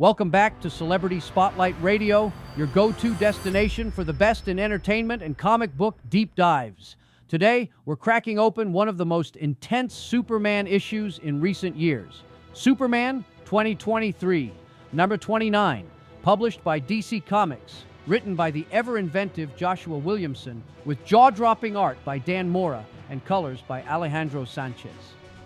Welcome back to Celebrity Spotlight Radio, your go-to destination for the best in entertainment and comic book deep dives. Today, we're cracking open one of the most intense Superman issues in recent years. Superman 2023, number 29, published by DC Comics, written by the ever-inventive Joshua Williamson, with jaw-dropping art by Dan Mora and colors by Alejandro Sánchez.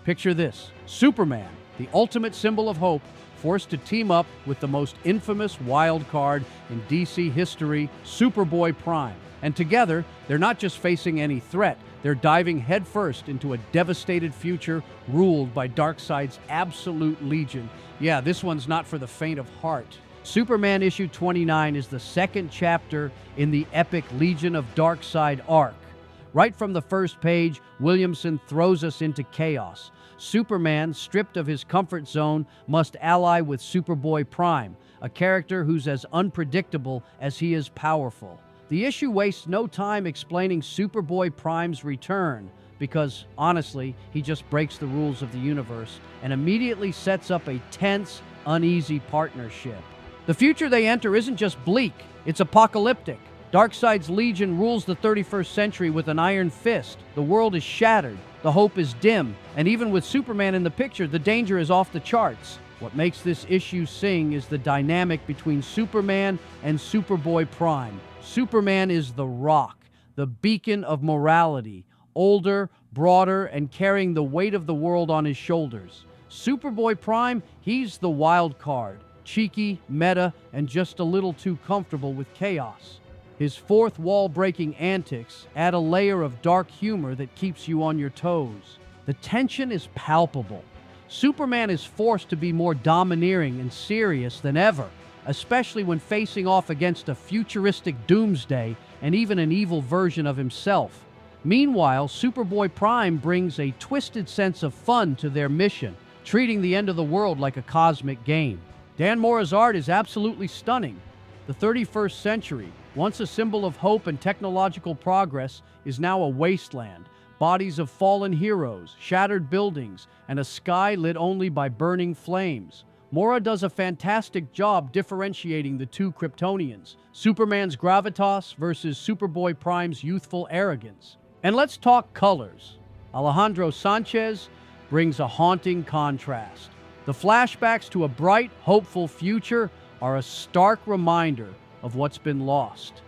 Picture this: Superman, the ultimate symbol of hope, forced to team up with the most infamous wild card in DC history, Superboy-Prime. And together, they're not just facing any threat, they're diving headfirst into a devastated future ruled by Darkseid's absolute legion. Yeah, this one's not for the faint of heart. Superman issue 29 is the second chapter in the epic Legion of Darkseid arc. Right from the first page, Williamson throws us into chaos. Superman, stripped of his comfort zone, must ally with Superboy-Prime, a character who's as unpredictable as he is powerful. The issue wastes no time explaining Superboy-Prime's return, because, honestly, he just breaks the rules of the universe and immediately sets up a tense, uneasy partnership. The future they enter isn't just bleak, it's apocalyptic. Darkseid's Legion rules the 31st century with an iron fist. The world is shattered, the hope is dim, and even with Superman in the picture, the danger is off the charts. What makes this issue sing is the dynamic between Superman and Superboy-Prime. Superman is the rock, the beacon of morality, older, broader, and carrying the weight of the world on his shoulders. Superboy-Prime, he's the wild card, cheeky, meta, and just a little too comfortable with chaos. His fourth wall-breaking antics add a layer of dark humor that keeps you on your toes. The tension is palpable. Superman is forced to be more domineering and serious than ever, especially when facing off against a futuristic doomsday and even an evil version of himself. Meanwhile, Superboy-Prime brings a twisted sense of fun to their mission, treating the end of the world like a cosmic game. Dan Mora's art is absolutely stunning. The 31st century, once a symbol of hope and technological progress, is now a wasteland. Bodies of fallen heroes, shattered buildings, and a sky lit only by burning flames. Mora does a fantastic job differentiating the two Kryptonians, Superman's gravitas versus Superboy-Prime's youthful arrogance. And let's talk colors. Alejandro Sánchez brings a haunting contrast. The flashbacks to a bright, hopeful future are a stark reminder of what's been lost.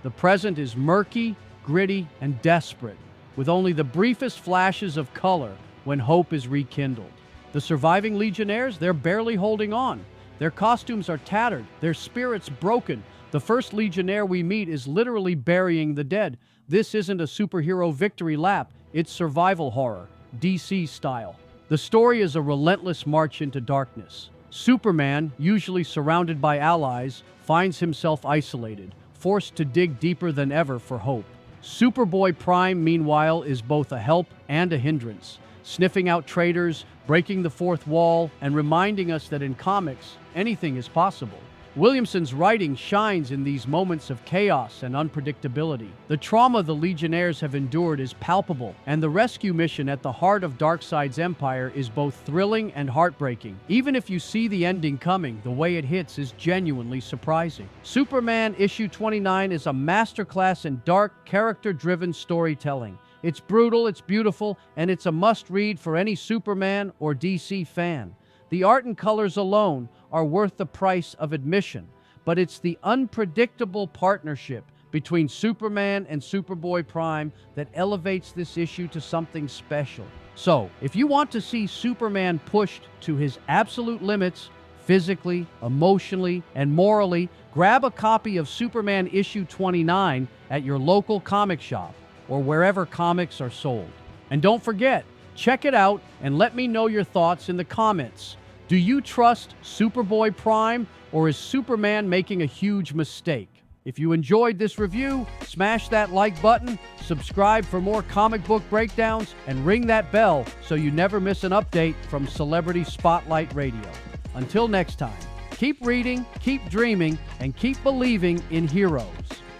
The present is murky, gritty, and desperate, with only the briefest flashes of color when hope is rekindled. The surviving Legionnaires, they're barely holding on. Their costumes are tattered, their spirits broken. The first Legionnaire we meet is literally burying the dead. This isn't a superhero victory lap, it's survival horror, DC style. The story is a relentless march into darkness. Superman, usually surrounded by allies, finds himself isolated, forced to dig deeper than ever for hope. Superboy-Prime, meanwhile, is both a help and a hindrance, sniffing out traitors, breaking the fourth wall, and reminding us that in comics, anything is possible. Williamson's writing shines in these moments of chaos and unpredictability. The trauma the Legionnaires have endured is palpable, and the rescue mission at the heart of Darkseid's empire is both thrilling and heartbreaking. Even if you see the ending coming, the way it hits is genuinely surprising. Superman issue 29 is a masterclass in dark, character-driven storytelling. It's brutal, it's beautiful, and it's a must-read for any Superman or DC fan. The art and colors alone are worth the price of admission, but it's the unpredictable partnership between Superman and Superboy-Prime that elevates this issue to something special. So, if you want to see Superman pushed to his absolute limits, physically, emotionally, and morally, grab a copy of Superman issue 29 at your local comic shop or wherever comics are sold. And don't forget, check it out and let me know your thoughts in the comments. Do you trust Superboy-Prime, or is Superman making a huge mistake? If you enjoyed this review, smash that like button, subscribe for more comic book breakdowns, and ring that bell so you never miss an update from Celebrity Spotlight Radio. Until next time, keep reading, keep dreaming, and keep believing in heroes.